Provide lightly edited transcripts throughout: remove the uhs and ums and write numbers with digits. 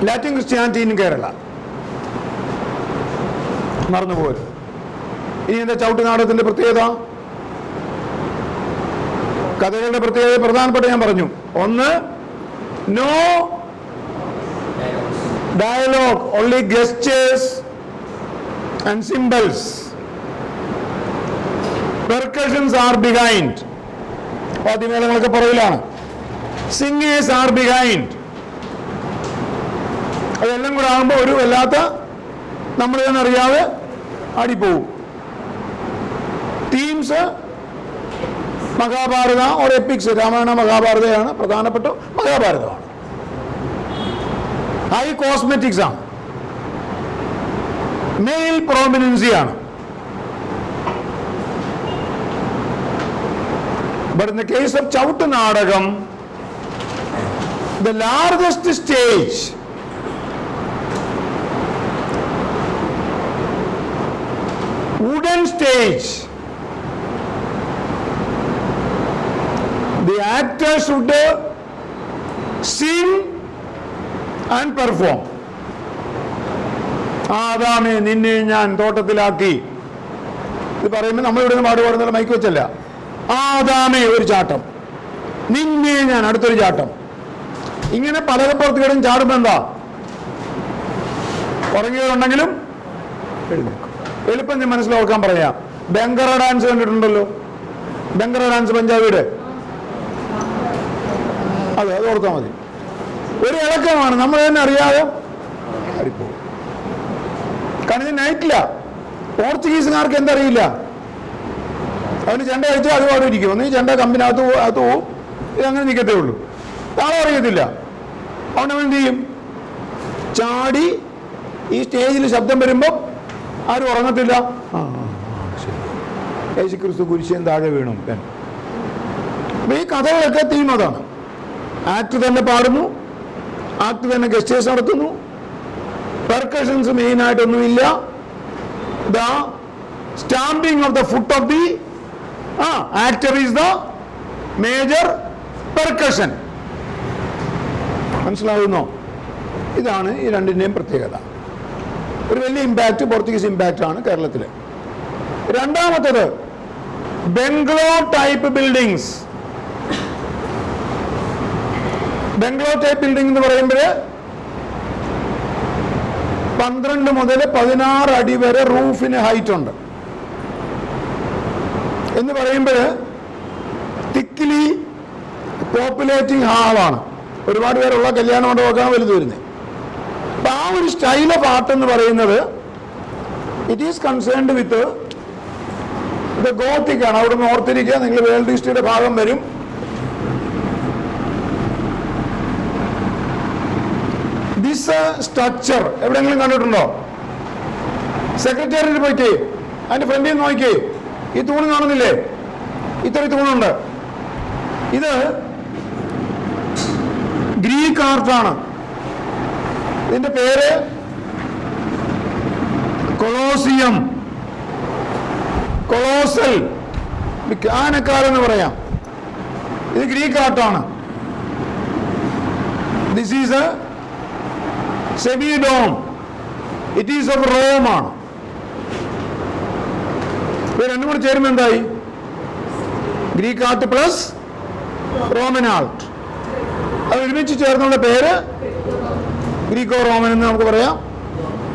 Latin Christianity in Kerala. മറന്നുപോരും. ഇനി എന്താ ചവിട്ടുനാടകത്തിന്റെ പ്രത്യേകത? കഥകളുടെ പ്രത്യേകത പ്രധാനപ്പെട്ട ഞാൻ പറഞ്ഞു. ഒന്ന്, no dialogue, only gestures and symbols. Percussions are behind. വാദ്യമേളങ്ങളൊക്കെ പുറകിലാണ്. Singers are behind. അതെല്ലാം കൂടെ ആകുമ്പോൾ ഒരു വല്ലാത്ത നമ്മൾ തന്നെ അറിയാതെ ആടിപ്പോവും. Themes Mahabharata or epics, Ramayana മഹാഭാരതയാണ് പ്രധാനപ്പെട്ട മഹാഭാരതമാണ്. ഹൈ കോസ്മെറ്റിക്സ് ആണ്, മെയിൽ പ്രോമിനൻസി ആണ്. But in the case of Chautu Nadagam, the largest stage, wooden stage, the actor should sing and perform. ആദാമേ നിന്നെ ഞാൻ തോട്ടത്തിലാക്കി, ഇത് പറയുമ്പോൾ നമ്മളിവിടെ നിന്ന് പാട് പാടുന്ന മൈക്ക് വെച്ചല്ല. ആദാമേ ഒരു ചാട്ടം, നിന്നെ ഞാൻ അടുത്തൊരു ചാട്ടം, ഇങ്ങനെ പലകപ്പുറത്തുകളും ചാടുമ്പോൾ എന്താ, ഉറങ്ങിയതുണ്ടെങ്കിലും എഴുന്നേൽക്കും. എളുപ്പം ഞാൻ മനസ്സിലാക്കാൻ പറയാം. ബംഗറ ഡാൻസ് കണ്ടിട്ടുണ്ടല്ലോ, ബംഗറ ഡാൻസ് പഞ്ചാബിയുടെ, അത് ഓർത്താൽ മതി. ഒരു ഇളക്കമാണ്, നമ്മൾ തന്നെ അറിയാതെ അടിപ്പോകും. കാരണം ഇത് നൈറ്റില്ല. പോർച്ചുഗീസുകാർക്ക് എന്തറിയില്ല, അവന് ചെണ്ട കഴിച്ചാൽ അത് അവിടെ ഇരിക്കും. ഒന്ന് ചെണ്ട കമ്പിനകത്ത് പോവും, ഇത് അങ്ങനെ നിൽക്കത്തേ ഉള്ളൂ. താളം അറിയത്തില്ല. അവനവൻ എന്ത് ചെയ്യും, ചാടി ഈ സ്റ്റേജിൽ ശബ്ദം വരുമ്പോൾ ആരും ഉറങ്ങത്തില്ല. യേശുക്രിസ്തു കുരിശിൻ താഴെ വീണു. അപ്പൊ ഈ കഥകളൊക്കെ തീം അതാണ്. ആക്ട് തന്നെ പാടുന്നു, ആക്ട് തന്നെ ഗസ്റ്റേഴ്സ് നടത്തുന്നു, പെർക്കഷൻസ് മെയിനായിട്ടൊന്നുമില്ല. The stamping of the foot of the actor is the major percussion. മനസ്സിലാവുന്നോ? ഇതാണ് ഈ രണ്ടിൻ്റെയും പ്രത്യേകത. ഒരു വലിയ ഇമ്പാക്റ്റ്, പോർച്ചുഗീസ് ഇമ്പാക്റ്റ് ആണ് കേരളത്തിൽ. രണ്ടാമത്തത് bungalow type buildings. Bungalow type building എന്ന് പറയുമ്പോൾ 12 മുതൽ 16 അടി വരെ റൂഫിന് ഹൈറ്റ് ഉണ്ട് എന്ന് പറയുമ്പോൾ തിക്കിലി പോപ്പുലേറ്റിംഗ് ഹാളാണ്. ഒരുപാട് പേരുള്ള കല്യാണ മണ്ഡപമൊക്കെയാണ് വലുത് വരുന്നത്. അപ്പം ആ ഒരു സ്റ്റൈൽ ഓഫ് ആർട്ട് എന്ന് പറയുന്നത് ഇറ്റ് ഈസ് കൺസേൺഡ് വിത്ത് ഇത് ഗോത്തിക് ആണ്. അവിടെ നിന്ന് ഓർത്തിരിക്കുക, നിങ്ങൾ വേൾഡ് ഹിസ്റ്ററിയുടെ ഭാഗം വരും. ദിസ് സ്ട്രക്ചർ എവിടെയെങ്കിലും കണ്ടിട്ടുണ്ടോ? സെക്രട്ടേറിയറ്റ് പോയിക്കേ, അതിന്റെ ഫ്രണ്ടിൽ നിന്ന് നോക്കിക്കേ, ഈ തൂണ് കാണുന്നില്ലേ? ഇത്ര തൂണുണ്ട്. ഇത് ഗ്രീക്ക് ആർട്ടാണ്. ഇതിന്റെ പേര് കൊളോസിയം, കൊളോസൽ, ആനക്കാരെന്ന് പറയാം. ഇത് ഗ്രീക്ക് ആർട്ടാണ്. This is a semidome, it is of Rome ആണ്. രണ്ടും കൂടെ ചേരുമ്പോൾ എന്തായി? Greek art plus Roman art. അത് ഒരുമിച്ച് ചേർന്നുള്ള പേര് ഗ്രീക്കോ റോമൻ എന്ന് നമുക്ക് പറയാം.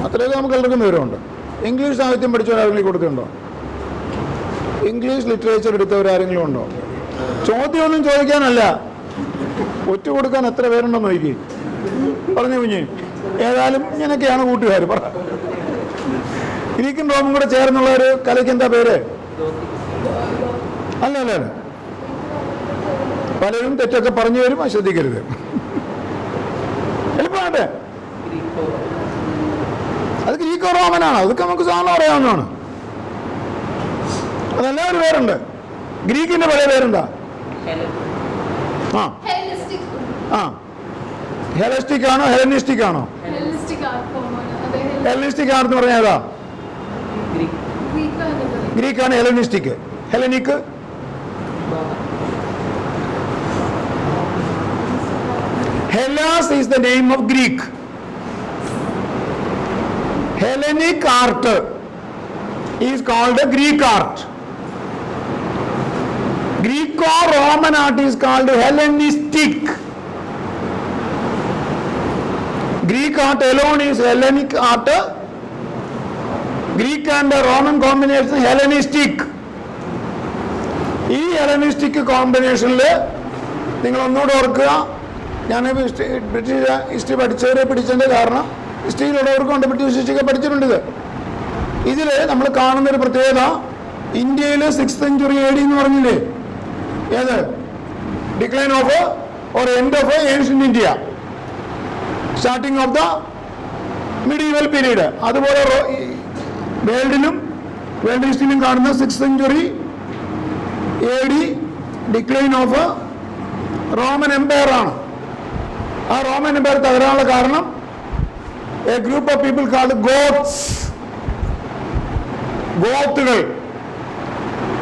അത്രയൊക്കെ നമുക്ക് എല്ലാവർക്കും വിവരമുണ്ട്. ഇംഗ്ലീഷ് സാഹിത്യം പഠിച്ചവരാരെങ്കിലും കൊടുക്കുന്നുണ്ടോ? ഇംഗ്ലീഷ് ലിറ്ററേച്ചർ എടുത്തവരാരെങ്കിലും ഉണ്ടോ? ചോദ്യമൊന്നും ചോദിക്കാനല്ല, ഒറ്റ കൊടുക്കാൻ എത്ര പേരുണ്ടെന്ന് നോക്കി പറഞ്ഞു കുഞ്ഞ്. ഏതായാലും ഇങ്ങനെയൊക്കെയാണ് കൂട്ടുകാർ പറ. ഗ്രീക്കും റോമും കൂടെ ചേർന്നുള്ള ഒരു കലയ്ക്ക് എന്താ പേര്? അല്ല അല്ല, പലരും തെറ്റൊക്കെ പറഞ്ഞു വരും, ശ്രദ്ധിക്കരുത്. എളുപ്പമാട്ടെ, അത് ഗ്രീക്കോ റോമനാണ്. അതൊക്കെ നമുക്ക് സാധാരണ അറിയാവുന്നതാണ്. അതല്ല, ഒരു പേരുണ്ട്. ഗ്രീക്കിന്റെ പഴയ പേരെന്താ? ഹെലസ്റ്റിക് ആണോ ഹെലനിസ്റ്റിക് ആണോ? ഹെലനിസ്റ്റിക് ആണെന്ന് പറഞ്ഞാൽ ഏതാ? ഗ്രീക്കാണ് Hellenistic. Hellenic Hellas is the name of Greek. Hellenic art is called Greek art. Greco-Roman art is called Hellenistic. Greek art alone is Hellenic art. Greek and Roman combination Hellenistic. ഈ Hellenistic കോമ്പിനേഷനിൽ നിങ്ങൾ ഒന്നുകൂടെ ഓർക്കുക. ഞാൻ British history പഠിച്ചവരെ പിടിച്ചതിൻ്റെ കാരണം ഹിസ്റ്ററിയിലുള്ളവർക്കുണ്ട്, British history പഠിച്ചിട്ടുണ്ട്. ഇതിൽ നമ്മൾ കാണുന്നൊരു പ്രത്യേകത, ഇന്ത്യയിൽ 6th century AD എന്ന് പറഞ്ഞില്ലേ, ഏത് decline of or end of ancient India, starting of the medieval period. അതുപോലെ വേൾഡ് ഹിസ്റ്ററിയിലും കാണുന്ന 6th century AD decline of Roman empire ആണ്. ആ റോമൻ എംപയർ തകരാനുള്ള കാരണം a group of people called ഗോത്തുകൾ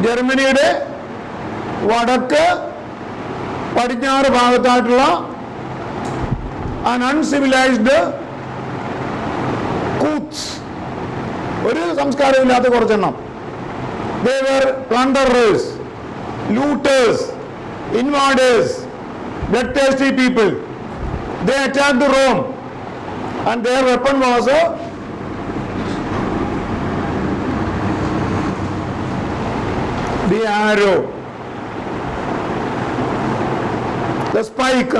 ജർമ്മനിയുടെ വടക്ക് പടിഞ്ഞാറ് ഭാഗത്തായിട്ടുള്ള അൺസിവിലൈസ്ഡ് കൂത്ത്സ്, ഒരു സംസ്കാരമില്ലാത്ത കുറച്ചെണ്ണം. They were plunderers, looters, invaders, bloodthirsty people. They attacked Rome and their weapon was the arrow, the spike.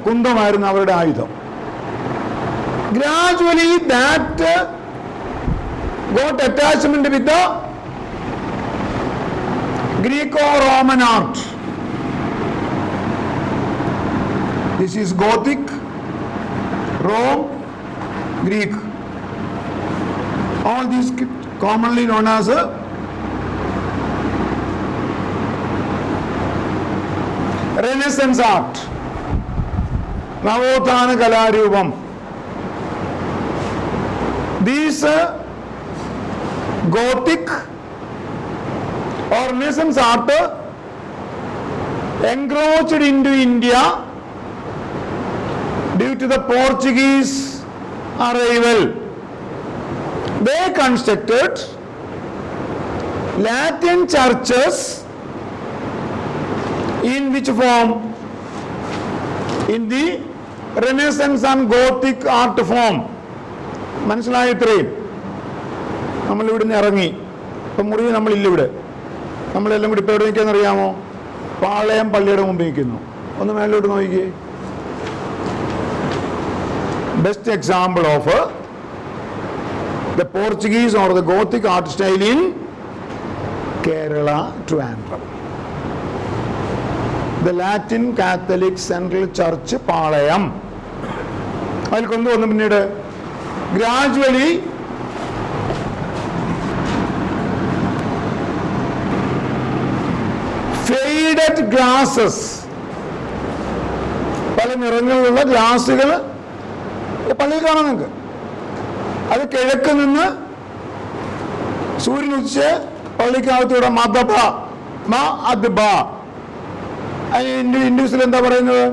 കുന്തമായിരുന്നു അവരുടെ ആയുധം. Gradually that got attachment with the Greco-Roman art. This is Gothic, Rome, Greek. All these commonly known as Renaissance art. നവോത്ഥാന കലാരൂപം. These Gothic or Renaissance art encroached into India due to the Portuguese arrival. They constructed Latin churches in which form? In the Renaissance and Gothic art form. മനസ്സിലായി? ഇത്രയും നമ്മളിവിടുന്ന് ഇറങ്ങി, ഇപ്പം മുറിവ് നമ്മളില്ല ഇവിടെ, നമ്മളെല്ലാം കൂടി ഇപ്പോൾ എവിടെ നിൽക്കുകയെന്ന് അറിയാമോ? പാളയം പള്ളിയുടെ മുമ്പിൽ നിൽക്കുന്നു. ഒന്ന് മേലോട്ട് നോക്കിക്കേ. Best example of the Portuguese or the Gothic art style in Kerala, Trivandrum. The Latin Catholic central church Palayam. അതിൽ കൊണ്ടുവന്നു. പിന്നീട് ഗ്രാജുവലി ഫെയ്ഡഡ് ഗ്ലാസസ്, പല നിറങ്ങളിലുള്ള ഗ്ലാസുകൾ പള്ളിയിൽ കാണാം നിങ്ങൾക്ക്. അത് കിഴക്ക് നിന്ന് സൂര്യൻ ഉദിച്ച് പള്ളിക്കകത്തൂടെ അതിന് ഹിന്ദുസിൽ എന്താ പറയുന്നത്?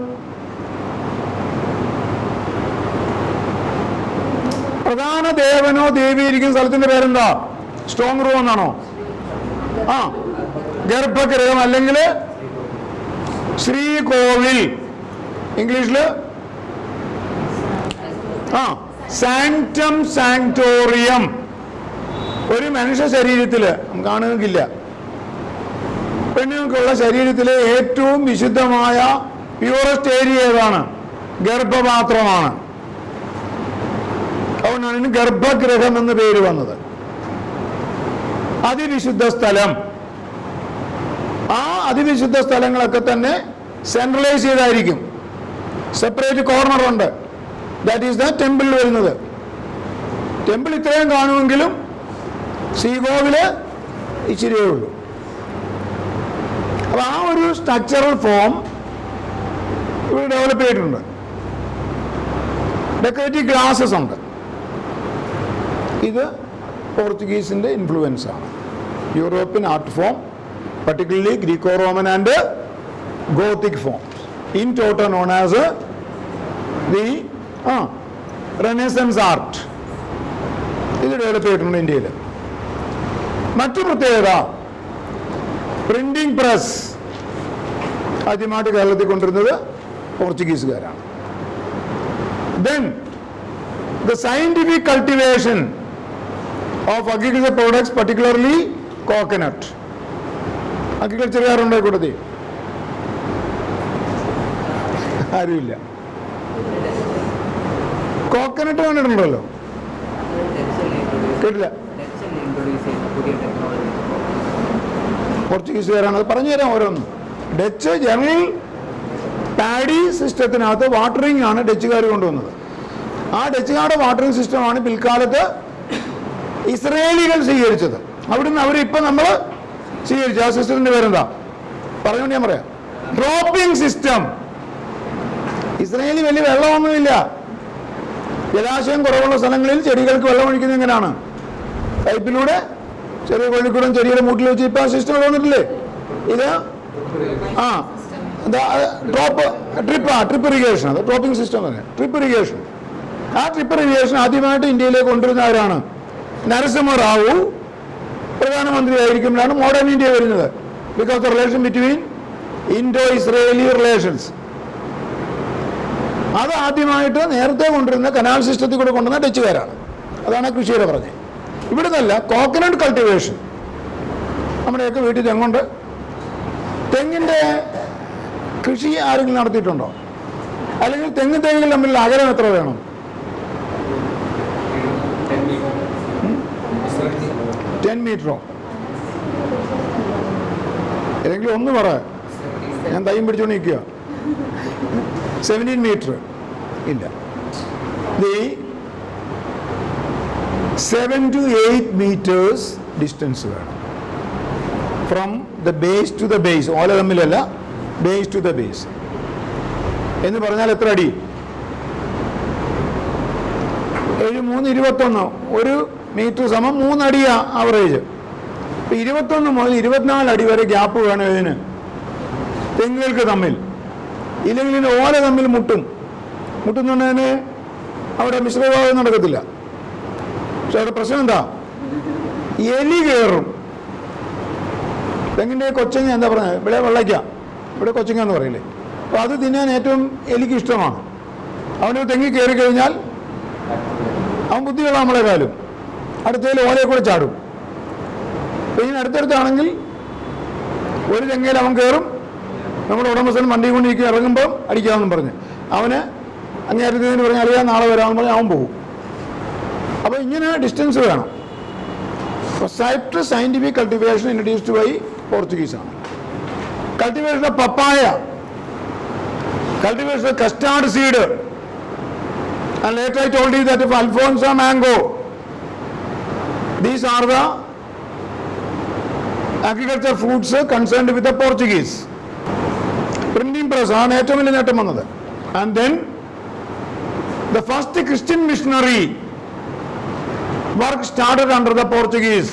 പ്രധാന ദേവനോ ദേവി ഇരിക്കുന്ന സ്ഥലത്തിന്റെ പേരെന്താ? സ്ട്രോങ് റൂം എന്നാണോ? ഗർഭഗൃഹം അല്ലെങ്കിൽ ശ്രീകോവിൽ. ഇംഗ്ലീഷില് സാങ്ക്ടം, സാങ്ക്ടോറിയം. ഒരു മനുഷ്യ ശരീരത്തില് നമുക്ക് ആണുങ്ങൾക്കില്ല, പെണ്ണുങ്ങൾക്കുള്ള ശരീരത്തിലെ ഏറ്റവും വിശുദ്ധമായ പ്യൂറസ്റ്റ് ഏരിയ ഏതാണ്? ഗർഭപാത്രമാണ്. അതുകൊണ്ടാണ് ഇതിന് ഗർഭഗൃഹം എന്ന് പേര് വന്നത്. അതിവിശുദ്ധ സ്ഥലം. ആ അതിവിശുദ്ധ സ്ഥലങ്ങളൊക്കെ തന്നെ സെൻട്രലൈസ് ചെയ്തായിരിക്കും. സെപ്പറേറ്റ് കോർണർ ഉണ്ട്. ദാറ്റ് ഈസ് ദ ടെമ്പിൾ വരുന്നത്. ടെമ്പിൾ ഇത്രയും കാണുമെങ്കിലും ശ്രീകോവില് ഇച്ചിരിയേ ഉള്ളൂ. അപ്പൊ ആ ഒരു സ്ട്രക്ചറൽ ഫോം ഇവിടെ ഡെവലപ്പ് ചെയ്തിട്ടുണ്ട്. ഡെക്കറേറ്റീവ് ഗ്ലാസസ് ഉണ്ട്. ഇത് പോർച്ചുഗീസിന്റെ ഇൻഫ്ലുവൻസ് ആണ്. European art form, particularly Greco-Roman and Gothic forms, in total known as the Renaissance art. ഇത് ഡെവലപ്പ് ചെയ്തിട്ടുണ്ട് ഇന്ത്യയിൽ. മറ്റു പ്രത്യേകത, പ്രിന്റിംഗ് പ്രസ് ആദ്യമായിട്ട് കേരളത്തിൽ കൊണ്ടുവരുന്നത് പോർച്ചുഗീസുകാരാണ്. Then the scientific cultivation of agriculture products, particularly coconut. അഗ്രികൾച്ചറുകാരുണ്ടോ കൂട്ടത്തിൽ? ആരുമില്ല. കോക്കനട്ട് കണ്ടിട്ടുണ്ടല്ലോ, കേട്ടില്ല? പോർച്ചുഗീസുകാരാണ്. അത് പറഞ്ഞു തരാം ഓരോന്നും. ഡച്ച് ജനറൽ പാഡി സിസ്റ്റത്തിനകത്ത് വാട്ടറിംഗ് ആണ് ഡച്ചുകാർ കൊണ്ടുവന്നത്. ആ ഡച്ചുകാരുടെ വാട്ടറിംഗ് സിസ്റ്റമാണ് പിൽക്കാലത്ത് ഇസ്രയേലികൾ സ്വീകരിച്ചത്. അവിടുന്ന് അവരിപ്പം നമ്മൾ സ്വീകരിച്ചു. ആ സിസ്റ്റത്തിന്റെ പേരെന്താ പറഞ്ഞുകൊണ്ട് ഞാൻ പറയാം. Dropping system. ഇസ്രയേലി വലിയ വെള്ളമൊന്നുമില്ല. ജലാശയം കുറവുള്ള സ്ഥലങ്ങളിൽ ചെടികൾക്ക് വെള്ളം ഒഴിക്കുന്നത് എങ്ങനെയാണ്? പൈപ്പിലൂടെ ചെറിയ കൊള്ളിക്കൂടം ചെടിയുടെ മൂട്ടിൽ വെച്ച്. ഇപ്പം ആ സിസ്റ്റം വന്നിട്ടില്ലേ? ഇത് ട്രിപ്പ് ഇറിഗേഷൻ. അത് ഡ്രോപ്പിംഗ് സിസ്റ്റം തന്നെ, ട്രിപ്പ് ഇറിഗേഷൻ. ആ ട്രിപ്പ് ഇറിഗേഷൻ ആദ്യമായിട്ട് ഇന്ത്യയിലേക്ക് കൊണ്ടുവരുന്ന ആരാണ്? നരസിംഹ റാവു പ്രധാനമന്ത്രിയായിരിക്കുമ്പോഴാണ് മോഡേൺ ഇന്ത്യ വരുന്നത്. Because the relation between Indo Israeli relations. അത് ആദ്യമായിട്ട് നേരത്തെ കൊണ്ടുവരുന്ന കനാൽ സിസ്റ്റത്തിൽ കൂടെ കൊണ്ടുവന്ന ഡച്ചുകാരാണ്. അതാണ് കൃഷിയുടെ പറഞ്ഞത്. ഇവിടെ നിന്നല്ല, കോക്കനട്ട് കൾട്ടിവേഷൻ. നമ്മുടെയൊക്കെ വീട്ടിൽ തെങ്ങുണ്ട്. തെങ്ങിൻ്റെ കൃഷി ആരെങ്കിലും നടത്തിയിട്ടുണ്ടോ? അല്ലെങ്കിൽ തെങ്ങും തേങ്ങയും തമ്മിലുള്ള അകലം എത്ര വേണം? 10 മീറ്ററോ? ഏതെങ്കിലും ഒന്ന് പറ. ഞാൻ തൈയും പിടിച്ചോണ്ട് നിൽക്കുക. 17 മീറ്റർ ഇല്ല. 7 to 8 meters ഡിസ്റ്റൻസ് വേണം from the base to the base. ഓല തമ്മിലല്ല, ബേസ് ടു ദ ബേസ് എന്ന് പറഞ്ഞാൽ എത്ര അടി? 7 3 21. 1 മീറ്റർ സമം 3 അടിയാ ആവറേജ്. 21 മുതൽ 24 അടി വരെ ഗ്യാപ്പ് വേണം ഇതിന്, തെങ്ങുകൾക്ക് തമ്മിൽ. ഇല്ലെങ്കിൽ ഇതിന് ഓല തമ്മിൽ മുട്ടുന്നുണ്ടതിന് അവിടെ മിശ്രഭാഗം നടക്കത്തില്ല. പക്ഷെ അവിടെ പ്രശ്നം എന്താ? എലി കയറും. തെങ്ങിൻ്റെ കൊച്ചങ്ങ എന്താ പറഞ്ഞത്? ഇവിടെ വെള്ളയ്ക്ക, ഇവിടെ കൊച്ചങ്ങ എന്ന് പറയില്ലേ. അപ്പോൾ അത് തിന്നാൻ ഏറ്റവും എലിക്ക് ഇഷ്ടമാണ്. അവന് തെങ്ങി കയറി കഴിഞ്ഞാൽ അവൻ ബുദ്ധിയുള്ള നമ്മളെക്കാളും അടുത്തതിൽ ഓലയെ കൂടെ ചാടും. അപ്പോൾ ഇതിന് അടുത്തടുത്താണെങ്കിൽ ഒരു തെങ്ങയിൽ അവൻ കയറും, നമ്മുടെ ഉടമസ്ഥൻ വണ്ടി കൊണ്ടിരിക്കുക, ഇറങ്ങുമ്പോൾ അടിക്കാമെന്നും പറഞ്ഞ് അവന് അങ്ങേറ്റത്തിന് പറഞ്ഞാൽ അറിയാം നാളെ വരാമെന്ന് പറഞ്ഞാൽ അവൻ പോകും. അപ്പോൾ ഇങ്ങനെ ഡിസ്റ്റൻസ് വേണം. സയന്റിഫിക് കൾട്ടിവേഷൻ ഇൻട്രൊഡ്യൂസ്ഡ് ബൈ പോർച്ചുഗീസാണ്. Cultivation of papaya, cultivation of custard seed, and later I told you that of Alfonso mango. These are the agriculture fruits concerned with the Portuguese. Printing press ആണ് ഏറ്റവും വലിയ നേട്ടം വന്നത്. And then the first Christian missionary work started under the Portuguese.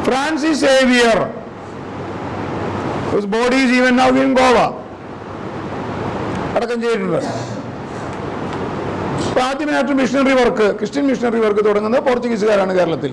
Francis Xavier, whose body is even now in Goa, അടക്കം ചെയ്തിട്ടുണ്ട്. ആദ്യമായിട്ട് missionary work, Christian missionary work തുടങ്ങുന്നത് പോർച്ചുഗീസുകാരാണ് കേരളത്തിൽ.